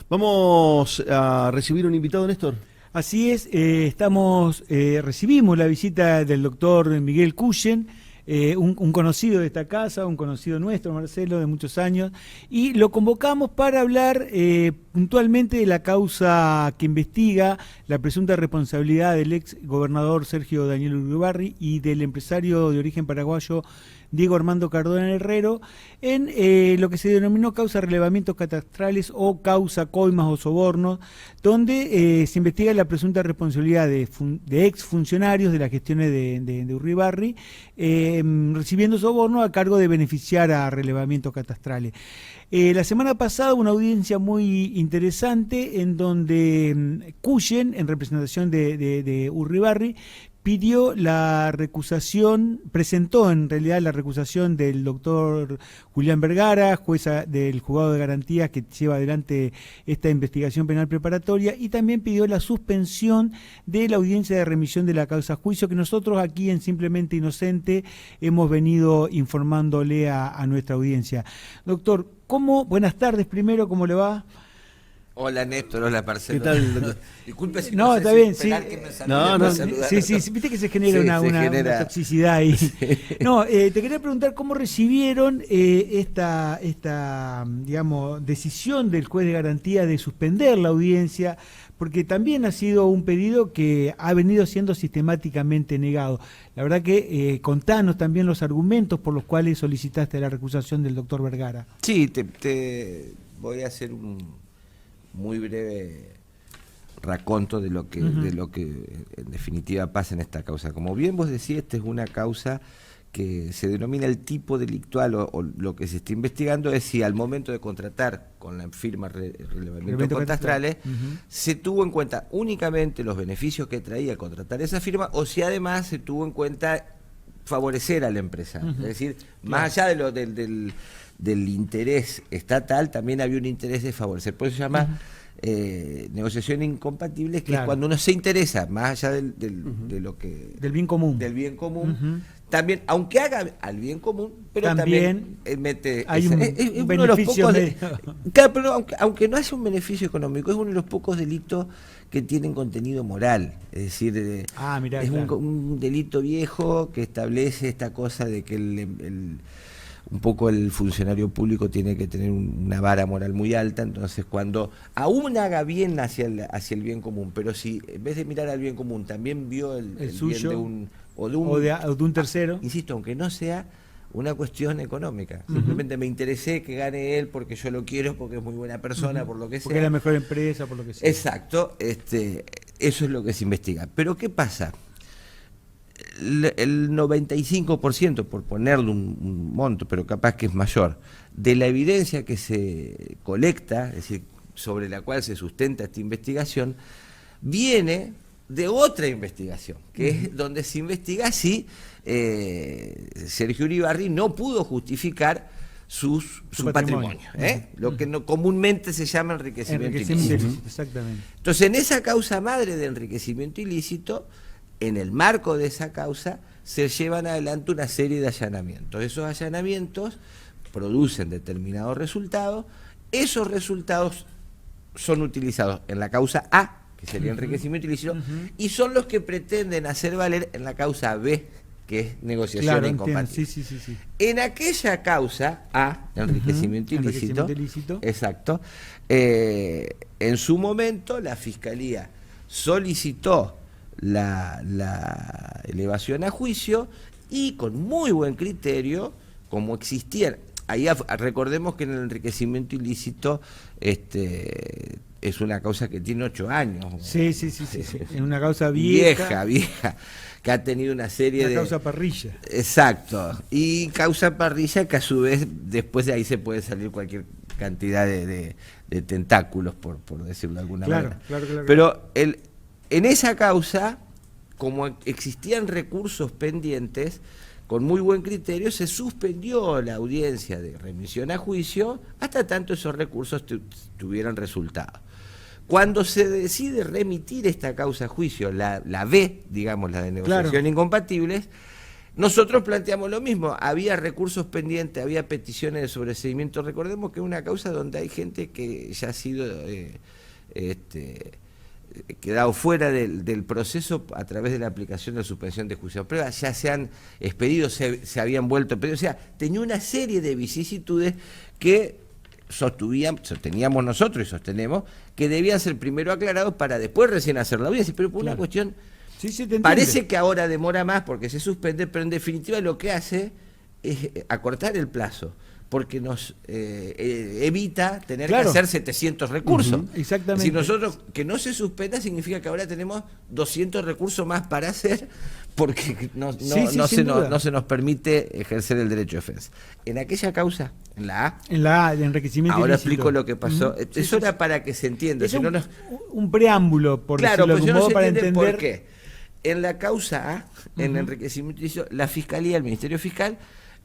Vamos a recibir un invitado, Néstor. Así es, recibimos la visita del doctor Miguel Cuyen, un conocido de esta casa, un conocido nuestro, Marcelo, de muchos años, y lo convocamos para hablar puntualmente de la causa que investiga la presunta responsabilidad del ex gobernador Sergio Daniel Uribarri y del empresario de origen paraguayo Diego Armando Cardona Herrero en lo que se denominó causa relevamientos catastrales o causa coimas o sobornos, donde se investiga la presunta responsabilidad de exfuncionarios de las gestiones de Uribarri recibiendo sobornos a cargo de beneficiar a relevamientos catastrales. La semana pasada una audiencia muy interesante en donde Cuyen, en representación de Uribarri, pidió la recusación, presentó en realidad la recusación del doctor Julián Vergara, jueza del juzgado de garantías que lleva adelante esta investigación penal preparatoria, y también pidió la suspensión de la audiencia de remisión de la causa a juicio, que nosotros aquí en Simplemente Inocente hemos venido informándole a nuestra audiencia. Doctor, buenas tardes primero, ¿cómo le va? Hola Néstor, hola Marcelo. ¿Qué tal? Disculpe si no, sé está si bien, esperar sí. que me salude. Sí, viste que se genera una toxicidad ahí. Sí. No, te quería preguntar cómo recibieron esta digamos, decisión del juez de garantía de suspender la audiencia, porque también ha sido un pedido que ha venido siendo sistemáticamente negado. La verdad que contanos también los argumentos por los cuales solicitaste la recusación del doctor Vergara. Sí, te voy a hacer un muy breve raconto de lo que en definitiva pasa en esta causa. Como bien vos decís, esta es una causa que se denomina el tipo delictual o lo que se está investigando es si al momento de contratar con la firma relevamientos catastrales se tuvo en cuenta únicamente los beneficios que traía contratar esa firma o si además se tuvo en cuenta favorecer a la empresa. Es decir, más allá de del interés estatal, también había un interés de favorecer. Por eso se llama negociación incompatible, que es cuando uno se interesa, más allá de lo que... Del bien común. Del bien común. También, aunque haga al bien común, pero también mete... Hay es un uno de los pocos... Claro, pero aunque no hace un beneficio económico, es uno de los pocos delitos que tienen contenido moral. Es decir, es un delito viejo que establece esta cosa de que un poco el funcionario público tiene que tener una vara moral muy alta, entonces cuando aún haga bien hacia el bien común, pero si en vez de mirar al bien común también vio el suyo, bien de un tercero, insisto, aunque no sea una cuestión económica, simplemente me interesé que gane él porque yo lo quiero, porque es muy buena persona, por lo que sea. Porque es la mejor empresa, por lo que sea. Exacto, eso es lo que se investiga. Pero ¿qué pasa? El 95%, por ponerle un monto, pero capaz que es mayor, de la evidencia que se colecta, es decir, sobre la cual se sustenta esta investigación, viene de otra investigación, que es donde se investiga si Sergio Uribarri no pudo justificar su patrimonio, lo que comúnmente se llama enriquecimiento ilícito. Exactamente. Entonces, en esa causa madre de enriquecimiento ilícito, en el marco de esa causa, se llevan adelante una serie de allanamientos. Esos allanamientos producen determinados resultados. Esos resultados son utilizados en la causa A, que sería enriquecimiento ilícito, y son los que pretenden hacer valer en la causa B, que es negociación incompatible. Sí. En aquella causa A, enriquecimiento ilícito, exacto, en su momento la Fiscalía solicitó la elevación a juicio y con muy buen criterio, como existían, ahí recordemos que en el enriquecimiento ilícito es una causa que tiene 8 años. Sí. Es una causa vieja, que ha tenido una serie de... causa parrilla. Exacto, y causa parrilla que a su vez después de ahí se puede salir cualquier cantidad de tentáculos, por decirlo de alguna manera. Claro. Pero en esa causa, como existían recursos pendientes, con muy buen criterio se suspendió la audiencia de remisión a juicio hasta tanto esos recursos tuvieran resultado. Cuando se decide remitir esta causa a juicio, la B, digamos, la de negociación incompatibles, Nosotros planteamos lo mismo, había recursos pendientes, había peticiones de sobreseimiento. Recordemos que es una causa donde hay gente que ya ha sido quedado fuera del proceso a través de la aplicación de la suspensión de juicio de prueba, ya se han expedido, se habían vuelto a pedir, o sea, tenía una serie de vicisitudes que sosteníamos nosotros y sostenemos que debían ser primero aclarados para después recién hacer la audiencia, pero por una cuestión... Sí, te parece que ahora demora más porque se suspende, pero en definitiva lo que hace es acortar el plazo, porque nos evita tener que hacer 700 recursos. Exactamente. Si nosotros, que no se suspenda significa que ahora tenemos 200 recursos más para hacer, porque no se nos permite ejercer el derecho de defensa. En aquella causa, en la A, de enriquecimiento ahora ilícito. explico lo que pasó. Eso era para que se entienda. Es si un preámbulo, por claro, decirlo de algún modo, para entender por qué. En la causa A, en enriquecimiento ilícito, la Fiscalía, el Ministerio Fiscal,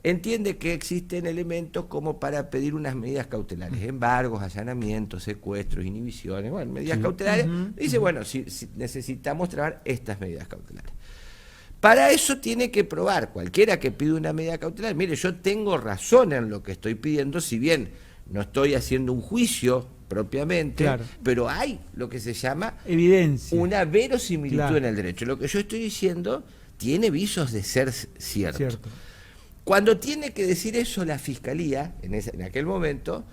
entiende que existen elementos como para pedir unas medidas cautelares, embargos, allanamientos, secuestros, inhibiciones, bueno, medidas cautelares. Dice, bueno, si necesitamos trabajar estas medidas cautelares. Para eso tiene que probar, cualquiera que pide una medida cautelar, mire, yo tengo razón en lo que estoy pidiendo, si bien no estoy haciendo un juicio propiamente, pero hay lo que se llama evidencia, una verosimilitud en el derecho. Lo que yo estoy diciendo tiene visos de ser cierto. Cuando tiene que decir eso la Fiscalía, en aquel momento,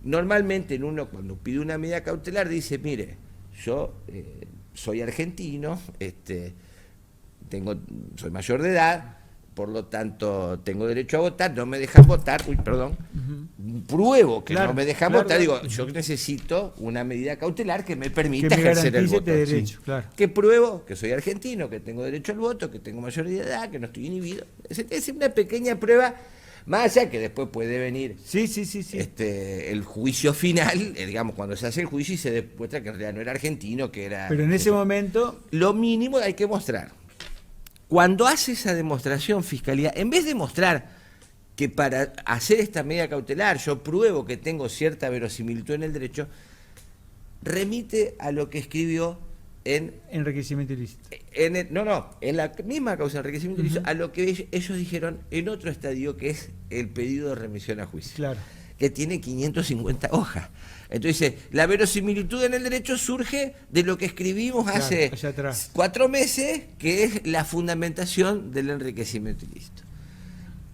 normalmente cuando pide una medida cautelar dice, mire, yo soy argentino, soy mayor de edad, por lo tanto tengo derecho a votar, no me dejan votar, pruebo que no me dejan votar, digo, yo necesito una medida cautelar que me permita ejercer el voto. Derecho, que pruebo que soy argentino, que tengo derecho al voto, que tengo mayoría de edad, que no estoy inhibido. Es una pequeña prueba, más allá que después puede venir el juicio final, digamos, cuando se hace el juicio y se demuestra que en realidad no era argentino, que era... Pero en ese momento... Lo mínimo hay que mostrar. Cuando hace esa demostración Fiscalía, en vez de mostrar que para hacer esta medida cautelar yo pruebo que tengo cierta verosimilitud en el derecho, remite a lo que escribió en... Enriquecimiento ilícito. En la misma causa de enriquecimiento ilícito, a lo que ellos dijeron en otro estadio, que es el pedido de remisión a juicio, que tiene 550 hojas. Entonces, la verosimilitud en el derecho surge de lo que escribimos hace 4 meses, que es la fundamentación del enriquecimiento ilícito.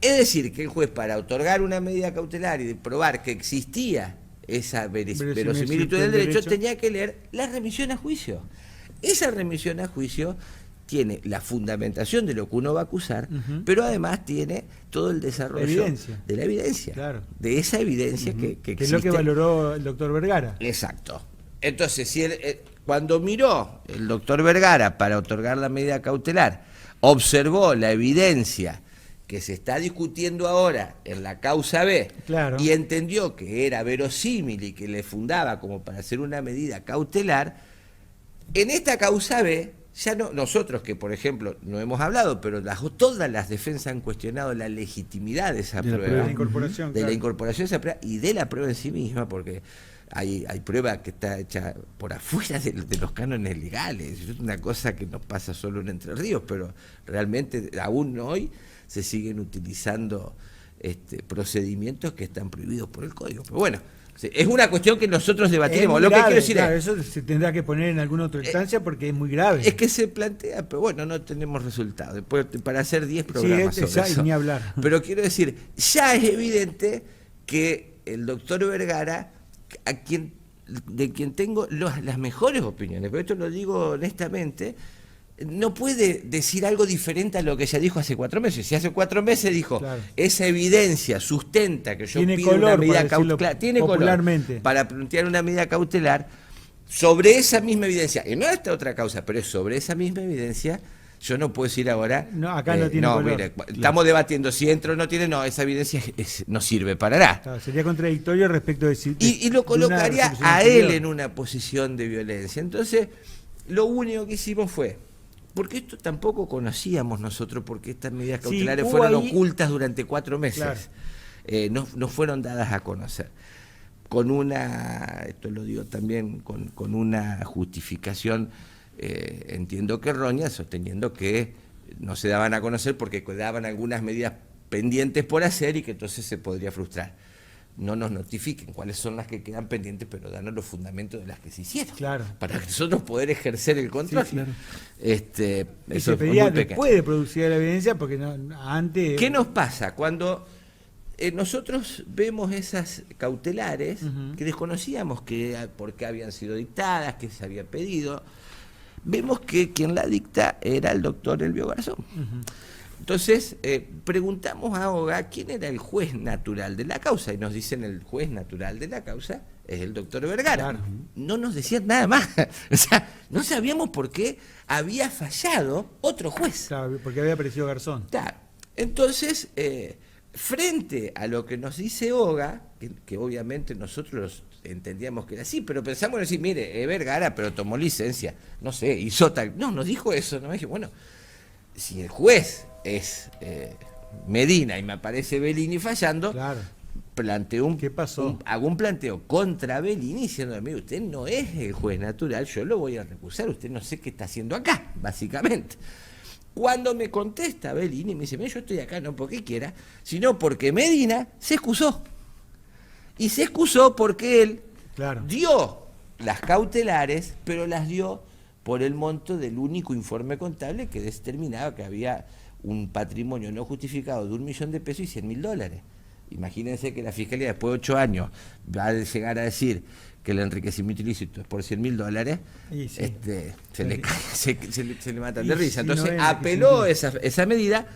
Es decir, que el juez, para otorgar una medida cautelar y probar que existía esa verosimilitud del derecho, tenía que leer la remisión a juicio. Esa remisión a juicio tiene la fundamentación de lo que uno va a acusar, pero además tiene todo el desarrollo de la evidencia, de esa evidencia que existe. Que es lo que valoró el doctor Vergara. Exacto. Entonces, si cuando miró el doctor Vergara para otorgar la medida cautelar, observó la evidencia que se está discutiendo ahora en la causa B, y entendió que era verosímil y que le fundaba como para hacer una medida cautelar, en esta causa B, ya no, nosotros que por ejemplo no hemos hablado, pero todas las defensas han cuestionado la legitimidad de esa prueba, de la incorporación, la incorporación de esa prueba y de la prueba en sí misma, porque hay prueba que está hecha por afuera de los cánones legales. Es una cosa que nos pasa solo en Entre Ríos, pero realmente aún hoy se siguen utilizando procedimientos que están prohibidos por el Código. Pero bueno, es una cuestión que nosotros debatiremos. Lo que quiero decir es, eso se tendrá que poner en alguna otra instancia porque es muy grave. Es que se plantea, pero bueno, no tenemos resultados. Después, para hacer 10 programas sobre eso. Ni hablar. Pero quiero decir, ya es evidente que el doctor Vergara, de quien tengo las mejores opiniones, pero esto lo digo honestamente, no puede decir algo diferente a lo que ya dijo hace 4 meses. Si hace 4 meses dijo, esa evidencia sustenta que yo pido una medida cautelar, tiene color para plantear una medida cautelar sobre esa misma evidencia, y no esta otra causa, pero es sobre esa misma evidencia. Yo no puedo decir ahora, acá no tiene color. Mire, estamos debatiendo si entra o no tiene, esa evidencia no sirve para nada. Sería contradictorio respecto de si... Y lo colocaría a él en una posición de violencia. Entonces, lo único que hicimos fue, porque esto tampoco conocíamos nosotros, porque estas medidas cautelares fueron ocultas durante 4 meses, no fueron dadas a conocer. Esto lo digo también, con una justificación, entiendo que errónea, sosteniendo que no se daban a conocer porque quedaban algunas medidas pendientes por hacer y que entonces se podría frustrar. No nos notifiquen cuáles son las que quedan pendientes, pero danos los fundamentos de las que se hicieron. Claro. Para que nosotros poder ejercer el control. Sí, claro. Y Eso se pedía muy pequeño. después de producir la evidencia, porque antes... ¿Qué nos pasa cuando nosotros vemos esas cautelares que desconocíamos por qué habían sido dictadas, qué se había pedido? Vemos que quien la dicta era el doctor Elvio Garzón. Entonces, preguntamos a OGA quién era el juez natural de la causa, y nos dicen el juez natural de la causa es el doctor Vergara. Claro. No nos decían nada más. O sea, no sabíamos por qué había fallado otro juez. Claro, porque había aparecido Garzón. Claro. Entonces, frente a lo que nos dice OGA, que obviamente nosotros entendíamos que era así, pero pensamos en decir, mire, Vergara, pero tomó licencia, no sé, hizo tal... No, nos dijo eso, ¿no? Dije, bueno, si el juez es Medina y me aparece Bellini fallando, Claro. planteo ¿Qué pasó? hago un planteo contra Bellini diciendo, mire, usted no es el juez natural, yo lo voy a recusar, usted no sé qué está haciendo acá, básicamente. Cuando me contesta Bellini, me dice, mire, yo estoy acá no porque quiera, sino porque Medina se excusó. Y se excusó porque él Claro. dio las cautelares, pero las dio por el monto del único informe contable que determinaba que había un patrimonio no justificado de $1.000.000 y $100.000. Imagínense que la Fiscalía después de 8 años va a llegar a decir que el enriquecimiento ilícito es por $100.000, Y sí. se le matan Y de risa. si no Entonces es apeló enriquecimiento. esa medida,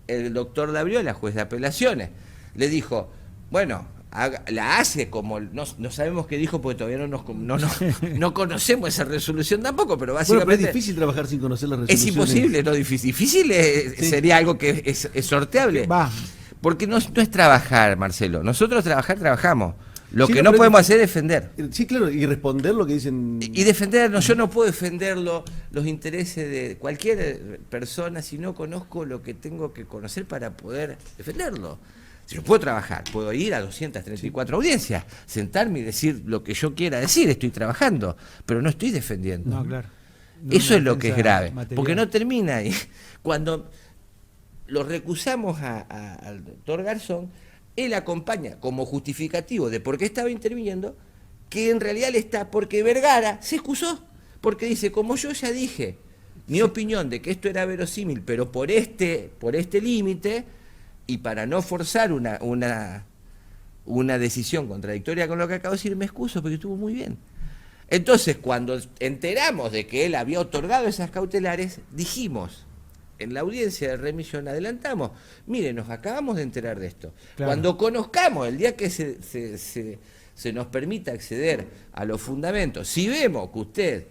el doctor Labriola, juez de apelaciones, le dijo, bueno, la hace como, no sabemos qué dijo porque todavía no conocemos esa resolución tampoco, pero Bueno, pero básicamente es difícil trabajar sin conocer las es resoluciones. imposible, no difícil. Difícil Sí. sería algo que es sorteable. Va. Porque no es trabajar, Marcelo. Nosotros trabajamos. Lo Sí, que no, no pero podemos es- hacer es defender. Sí, claro, y responder lo que dicen... Y defendernos, yo no puedo defender los intereses de cualquier persona si no conozco lo que tengo que conocer para poder defenderlo. Si no puedo trabajar, puedo ir a 234 audiencias, sentarme y decir lo que yo quiera decir, estoy trabajando, pero no estoy defendiendo. No, claro. No, Eso una es lo que es defensa grave, material. porque no termina ahí. Cuando lo recusamos al doctor Garzón, él acompaña como justificativo de por qué estaba interviniendo, que en realidad le está porque Vergara se excusó, porque dice, como yo ya dije mi opinión de que esto era verosímil, pero por este límite, y para no forzar una decisión contradictoria con lo que acabo de decir, me excuso porque estuvo muy bien. Entonces, cuando enteramos de que él había otorgado esas cautelares, dijimos, en la audiencia de remisión adelantamos, mire, nos acabamos de enterar de esto. Claro. Cuando conozcamos, el día que se nos permita acceder a los fundamentos, si vemos que usted,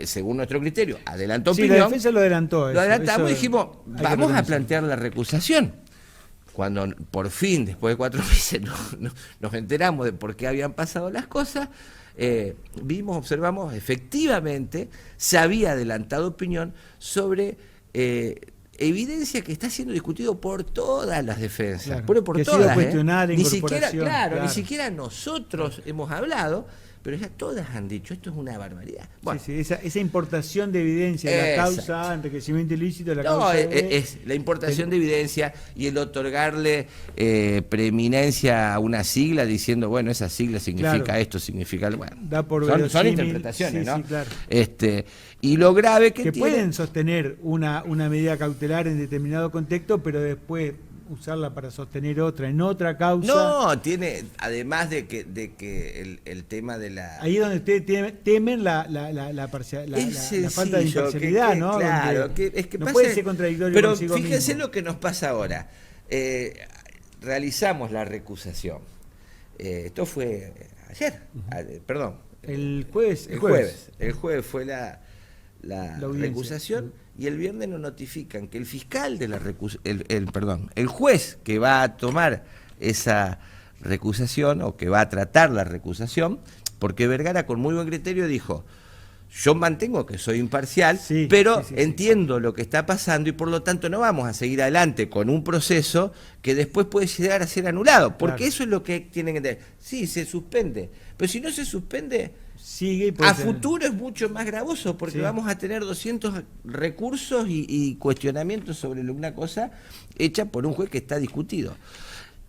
según nuestro criterio, adelantó Sí, opinión, la defensa lo adelantó. lo eso, adelantamos y eso dijimos, hay que vamos a reconocer. plantear la recusación. Cuando por fin, después de 4 meses, nos enteramos de por qué habían pasado las cosas, observamos, efectivamente, se había adelantado opinión sobre evidencia que está siendo discutido por todas las defensas, Claro, por que ha sido todas. cuestionada la Ni siquiera, incorporación, claro. ni siquiera nosotros hemos hablado, pero ya todas han dicho, esto es una barbaridad. Bueno, Sí, sí, esa importación de evidencia de la Exacto. causa, enriquecimiento ilícito de la no, causa. de- es la importación de evidencia y el otorgarle preeminencia a una sigla diciendo, bueno, esa sigla significa Claro. esto, significa... Bueno, Da por son verosímil, interpretaciones, sí, ¿no? sí, claro. Y lo grave que tiene... pueden sostener una medida cautelar en determinado contexto, pero después usarla para sostener otra en otra causa. No, tiene, además de que el tema de la... Ahí es donde ustedes temen la Es falta de sencillo, imparcialidad, ¿no? Claro, Donde es que no pasa, puede ser contradictorio pero consigo fíjense mismo. lo que nos pasa ahora. Realizamos la recusación. Esto fue ayer, perdón. El jueves. El jueves. El jueves fue la audiencia. recusación y el viernes nos notifican que el fiscal de la el juez que va a tomar esa recusación o que va a tratar la recusación, porque Vergara con muy buen criterio dijo, yo mantengo que soy imparcial, Sí, pero sí. entiendo lo que está pasando y por lo tanto no vamos a seguir adelante con un proceso que después puede llegar a ser anulado, porque Claro. eso es lo que tienen que entender. Sí, se suspende, pero si no se suspende, Sigue y puede a tener- futuro es mucho más gravoso, porque Sí. vamos a tener 200 recursos y cuestionamientos sobre una cosa hecha por un juez que está discutido.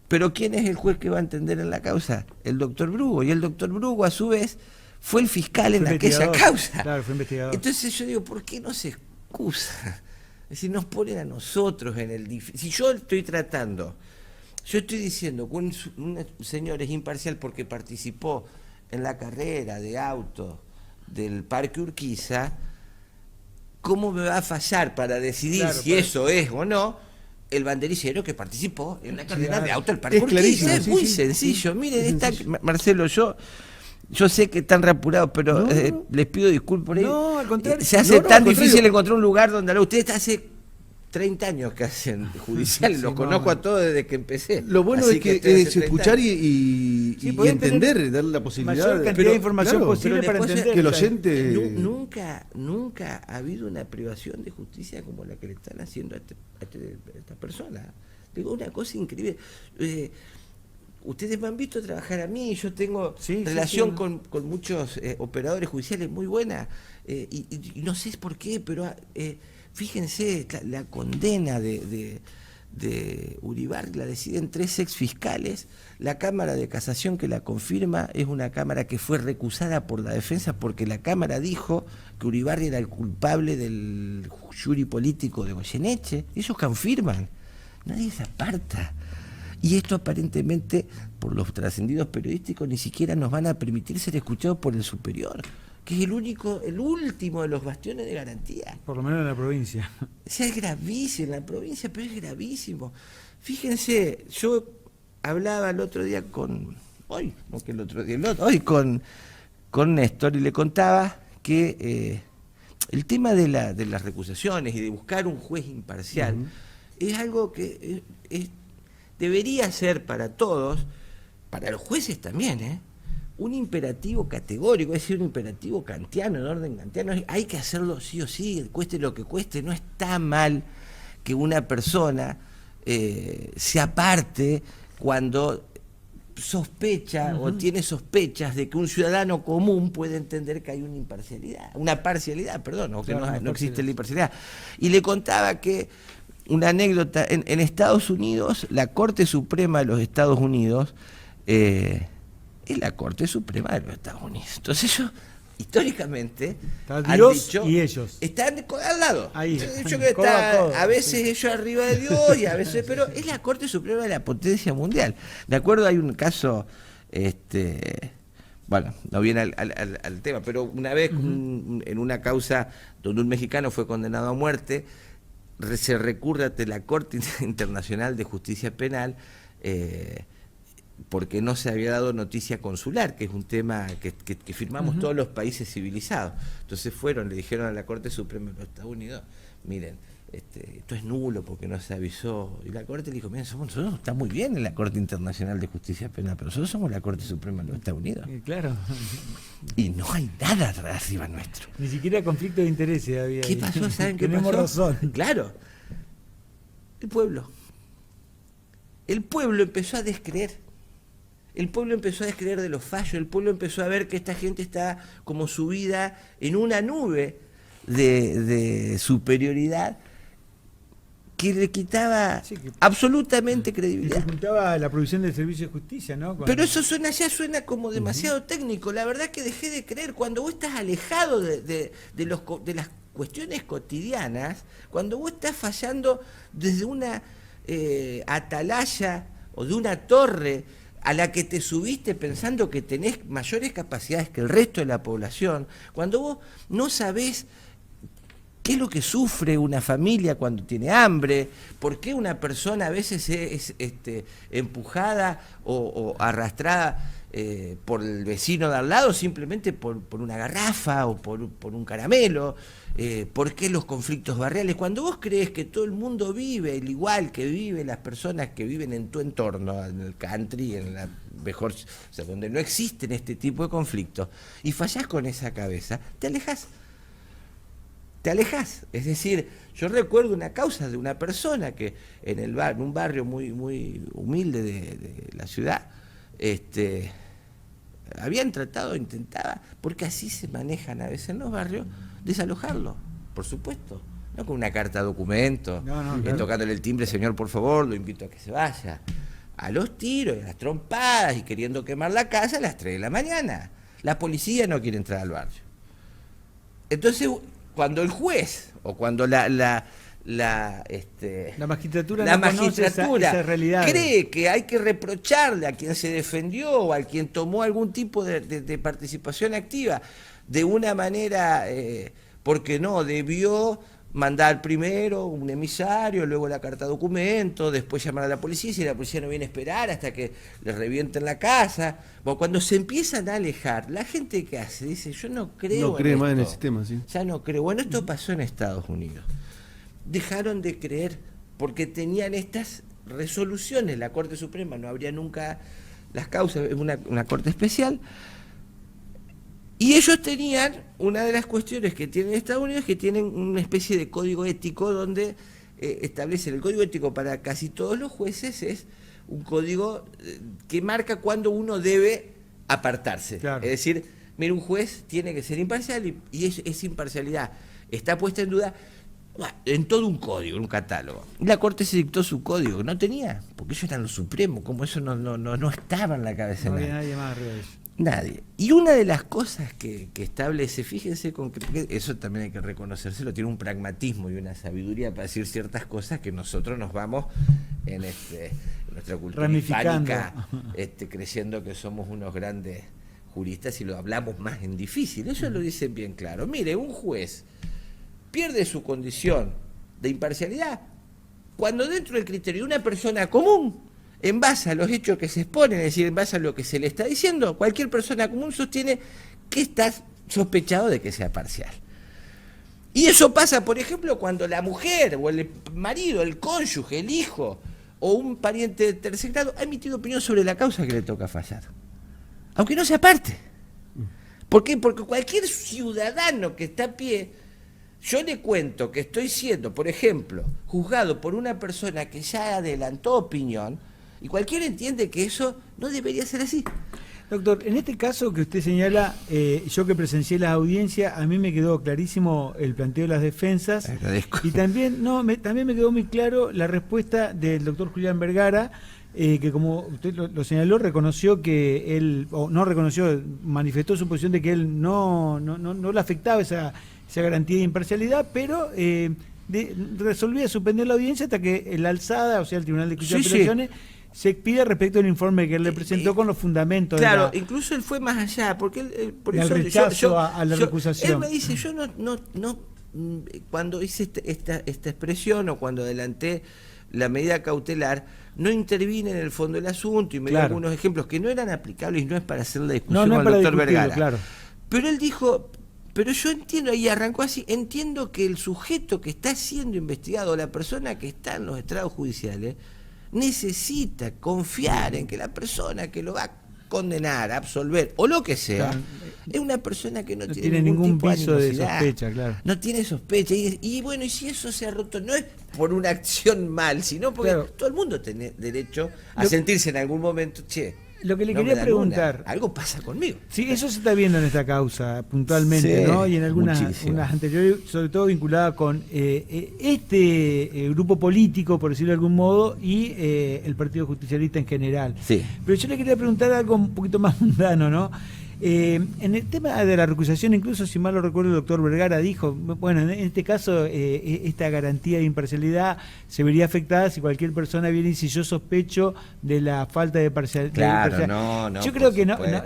Pero ¿quién es el juez que va a entender en la causa? El doctor Brugo. Y el doctor Brugo, a su vez, fue el fiscal en Fue aquella investigador. causa. Claro, fue investigador. Entonces yo digo, ¿por qué no se excusa? Es decir, nos ponen a nosotros en el difícil. Si yo estoy tratando, yo estoy diciendo que un señor es imparcial porque participó en la carrera de auto del Parque Urquiza, ¿cómo me va a fallar para decidir Claro, si para- eso es o no el banderillero que participó en la carrera Claro. de auto del Parque Es Urquiza? clarísimo, Es sí, muy sí, sencillo. sí, Miren, es esta, sencillo. Marcelo, yo sé que están reapurados, pero No, no. les pido disculpas por ello. No, al contrario. Se hace No, no, tan al contrario. difícil encontrar un lugar donde hablar. Ustedes hace 30 años que hacen judiciales, Sí, los más conozco o a todos desde que empecé. Lo bueno Así es que estoy hace es 30 escuchar años. y Sí, podés entender, tener darle la posibilidad. mayor cantidad de información claro, posible Pero para después entender. que el claro. oyente... Nunca ha habido una privación de justicia como la que le están haciendo a esta persona. Digo, una cosa increíble. Ustedes me han visto trabajar a mí, yo tengo Sí, relación sí. con muchos operadores judiciales muy buena, y no sé por qué, pero fíjense, la condena de Uribarri la deciden 3 exfiscales, la Cámara de Casación que la confirma es una Cámara que fue recusada por la defensa porque la Cámara dijo que Uribarri era el culpable del jury político de Goyeneche, ellos confirman, nadie se aparta. Y esto aparentemente, por los trascendidos periodísticos, ni siquiera nos van a permitir ser escuchados por el superior, que es el último de los bastiones de garantía. Por lo menos en la provincia. O sea, es gravísimo en la provincia, pero es gravísimo. Fíjense, yo hablaba el otro día hoy con Néstor y le contaba que el tema de las recusaciones y de buscar un juez imparcial es algo que debería ser para todos, para los jueces también, un imperativo categórico, es decir, un imperativo kantiano, en orden kantiano. Hay que hacerlo sí o sí, cueste lo que cueste. No está mal que una persona se aparte cuando sospecha o tiene sospechas de que un ciudadano común puede entender que hay una parcialidad, o que Claro, no existe la imparcialidad. Y le contaba que una anécdota, en Estados Unidos, la Corte Suprema de los Estados Unidos es la Corte Suprema de los Estados Unidos. Entonces ellos, históricamente, Está han Dios dicho, y ellos. están al lado. Ahí, Yo creo que codo a está, codo, a veces sí. ellos arriba de Dios y a veces, pero es la Corte Suprema de la potencia mundial. De acuerdo, hay un caso, bueno, no viene al tema, pero una vez en una causa donde un mexicano fue condenado a muerte, se recurre ante la Corte Internacional de Justicia Penal porque no se había dado noticia consular, que es un tema que firmamos todos los países civilizados. Entonces le dijeron a la Corte Suprema de los Estados Unidos, miren, esto es nulo porque no se avisó. Y la Corte le dijo, miren, nosotros está muy bien en la Corte Internacional de Justicia Penal, pero nosotros somos la Corte Suprema de los Estados Unidos. Claro. Y no hay nada arriba nuestro. Ni siquiera conflicto de intereses había. ¿Qué ahí. pasó? ¿Saben qué Tenemos pasó? razón. Claro. El pueblo. El pueblo empezó a descreer. El pueblo empezó a descreer de los fallos. El pueblo empezó a ver que esta gente está como subida en una nube de superioridad que le quitaba Sí, que- absolutamente Y se credibilidad. juntaba la provisión del servicio de justicia, ¿no? Pero eso suena como demasiado técnico. La verdad que dejé de creer. Cuando vos estás alejado de las cuestiones cotidianas, cuando vos estás fallando desde una atalaya o de una torre a la que te subiste pensando que tenés mayores capacidades que el resto de la población, cuando vos no sabés qué es lo que sufre una familia cuando tiene hambre, por qué una persona a veces es empujada o arrastrada por el vecino de al lado simplemente por una garrafa o por un caramelo. ¿Por qué los conflictos barriales? Cuando vos crees que todo el mundo vive el igual que viven las personas que viven en tu entorno, en el country, en la mejor, o sea, donde no existen este tipo de conflictos, y fallás con esa cabeza, te alejás. Te alejás. Es decir, yo recuerdo una causa de una persona que en un barrio muy, muy humilde de la ciudad, habían intentaba, porque así se manejan a veces en los barrios, desalojarlo, por supuesto. No con una carta de documento, claro. tocándole el timbre, señor, por favor, lo invito a que se vaya. A los tiros, a las trompadas y queriendo quemar la casa a las 3 de la mañana. La policía no quiere entrar al barrio. Entonces, cuando el juez o cuando la magistratura la no conoce esa realidad, cree que hay que reprocharle a quien se defendió o a quien tomó algún tipo de participación activa de una manera, porque no, debió mandar primero un emisario, luego la carta documento, después llamar a la policía, y si la policía no viene a esperar hasta que le revienten la casa. Bueno, cuando se empiezan a alejar, la gente que hace dice, yo no creo No cree en más en el esto. sistema, sí. Ya no creo. Bueno, esto pasó en Estados Unidos. Dejaron de creer porque tenían estas resoluciones. La Corte Suprema no abría nunca las causas, es una corte especial. Y ellos tenían, una de las cuestiones que tienen Estados Unidos, que tienen una especie de código ético donde establecen el código ético para casi todos los jueces, es un código que marca cuándo uno debe apartarse. Claro. Es decir, mira, un juez tiene que ser imparcial y esa imparcialidad está puesta en duda en todo un código, en un catálogo. La Corte se dictó su código, no tenía, porque ellos eran los supremos, como eso no estaba en la cabeza de no había nadie. nadie más arriba de eso. Nadie. Y una de las cosas que establece, fíjense, porque eso también hay que reconocérselo, tiene un pragmatismo y una sabiduría para decir ciertas cosas que nosotros nos vamos en nuestra cultura Ramificando. hispánica, creyendo que somos unos grandes juristas y lo hablamos más en difícil. Ellos lo dicen bien claro. Mire, un juez pierde su condición de imparcialidad cuando dentro del criterio de una persona común, en base a los hechos que se exponen, es decir, en base a lo que se le está diciendo, cualquier persona común sostiene que está sospechado de que sea parcial. Y eso pasa, por ejemplo, cuando la mujer o el marido, el cónyuge, el hijo o un pariente de tercer grado ha emitido opinión sobre la causa que le toca fallar, aunque no se aparte. ¿Por qué? Porque cualquier ciudadano que está a pie, yo le cuento que estoy siendo, por ejemplo, juzgado por una persona que ya adelantó opinión, y cualquiera entiende que eso no debería ser así. Doctor, en este caso que usted señala, yo que presencié la audiencia, a mí me quedó clarísimo el planteo de las defensas. Agradezco. Y también, también me quedó muy claro la respuesta del doctor Julián Vergara, que como usted lo señaló, reconoció que él, o no reconoció, manifestó su posición de que él no le afectaba esa garantía de imparcialidad, pero resolvía suspender la audiencia hasta que la alzada, o sea, el Tribunal de Justicia de Apelaciones, se expida respecto al informe que él le presentó con los fundamentos. Claro, incluso él fue más allá, porque él por el eso rechazo a la recusación. Él me dice, yo no cuando hice esta expresión o cuando adelanté la medida cautelar, no intervine en el fondo del asunto y me dio algunos ejemplos que no eran aplicables y no es para hacer la discusión con el doctor Vergara. Claro. Pero él dijo, pero yo entiendo, y arrancó así, entiendo que el sujeto que está siendo investigado, la persona que está en los estrados judiciales, necesita confiar en que la persona que lo va a condenar, a absolver, o lo que sea, es una persona que no tiene ningún tipo viso de sospecha, claro. No tiene sospecha. Y bueno, y si eso se ha roto, no es por una acción mal, sino porque todo el mundo tiene derecho a sentirse en algún momento, lo que le quería preguntar, algo pasa conmigo. Sí, eso se está viendo en esta causa puntualmente, ¿no? Y en algunas unas anteriores, sobre todo vinculada con grupo político, por decirlo de algún modo, y el Partido Justicialista en general. Sí. Pero yo le quería preguntar algo un poquito más mundano, ¿no? En el tema de la recusación, incluso si mal lo recuerdo, el doctor Vergara dijo, bueno, en este caso esta garantía de imparcialidad se vería afectada si cualquier persona viene y si yo sospecho de la falta de parcialidad. Claro, no, yo creo que supuesto,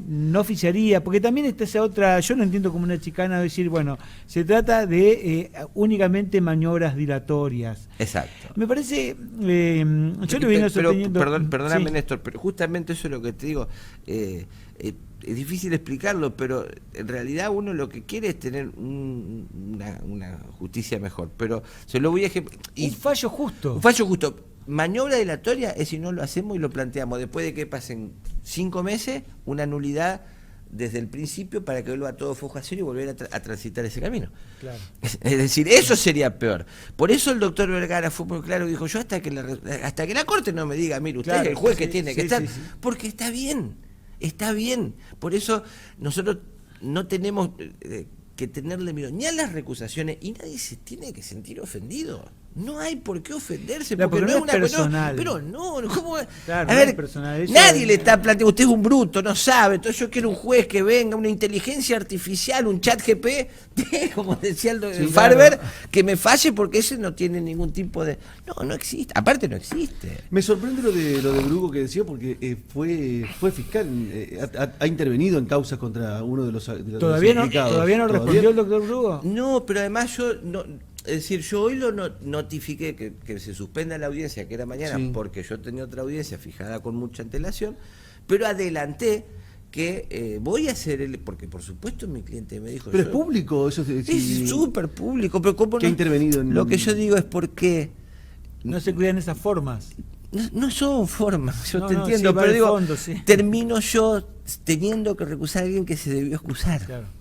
no oficiaría, porque también está esa otra, yo no entiendo como una chicana decir, bueno, se trata de únicamente maniobras dilatorias. Exacto. Me parece, yo lo vino sosteniendo... Perdóname, sí. Néstor, pero justamente eso es lo que te digo. Es difícil explicarlo, pero en realidad uno lo que quiere es tener una justicia mejor. Pero se lo voy a ejemplar. Un fallo justo. Un fallo justo. Maniobra dilatoria es si no lo hacemos y lo planteamos después de que pasen 5 meses, una nulidad desde el principio para que vuelva todo fojo a cero y volver a transitar ese camino. Claro. Es decir, eso sería peor. Por eso el doctor Vergara fue muy claro y dijo, yo hasta que la Corte no me diga, mire, usted es el juez que tiene que estar, porque está bien. Está bien, por eso nosotros no tenemos que tenerle miedo ni a las recusaciones y nadie se tiene que sentir ofendido. No hay por qué ofenderse, porque no es una personal. Pero no, ¿cómo? Claro, a no ver, es personal. nadie le está planteando, usted es un bruto, no sabe, entonces yo quiero un juez que venga, una inteligencia artificial, un chat GP, como decía el Farber, claro, que me falle porque ese no tiene ningún tipo de... No existe, aparte no existe. Me sorprende lo de Brugo que decía, porque fue fiscal, ha intervenido en causas contra uno de los ¿Todavía no respondió el doctor Brugo? No, pero además yo... Es decir, yo hoy lo notifiqué que se suspenda la audiencia, que era mañana, sí, porque yo tenía otra audiencia fijada con mucha antelación, pero adelanté que voy a hacer porque por supuesto mi cliente me dijo... Pero es público, eso es súper público, pero ¿cómo no? ¿Qué ha intervenido en... Lo que yo digo es porque... No se cuidan esas formas. No son formas, yo te entiendo, sí, pero digo, fondo, sí, termino yo teniendo que recusar a alguien que se debió excusar. Claro.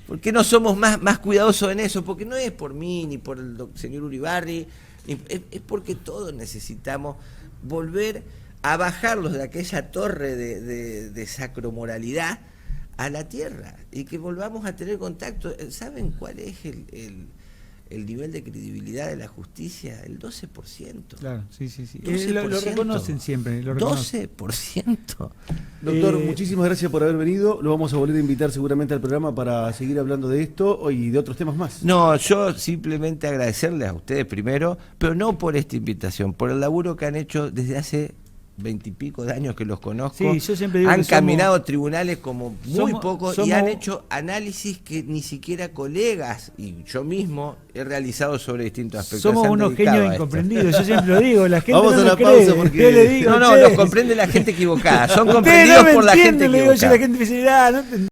¿Por qué no somos más cuidadosos en eso? Porque no es por mí, ni por el señor Uribarri, es porque todos necesitamos volver a bajarlos de aquella torre de sacromoralidad a la tierra y que volvamos a tener contacto. ¿Saben cuál es el nivel de credibilidad de la justicia? El 12%. Claro, sí. 12%. Lo reconocen siempre. 12%. Doctor, muchísimas gracias por haber venido. Lo vamos a volver a invitar seguramente al programa para seguir hablando de esto y de otros temas más. No, yo simplemente agradecerles a ustedes primero, pero no por esta invitación, por el laburo que han hecho desde hace 20 y pico de años que los conozco. Sí, yo siempre digo han que caminado tribunales como muy pocos y han somos... hecho análisis que ni siquiera colegas y yo mismo he realizado sobre distintos aspectos. Somos unos genios incomprendidos, yo siempre lo digo, la gente vamos no a la me pausa cree. porque... Yo le digo, no, los comprende la gente equivocada, son comprendidos no por la gente le digo yo, equivocada. la gente me dice, no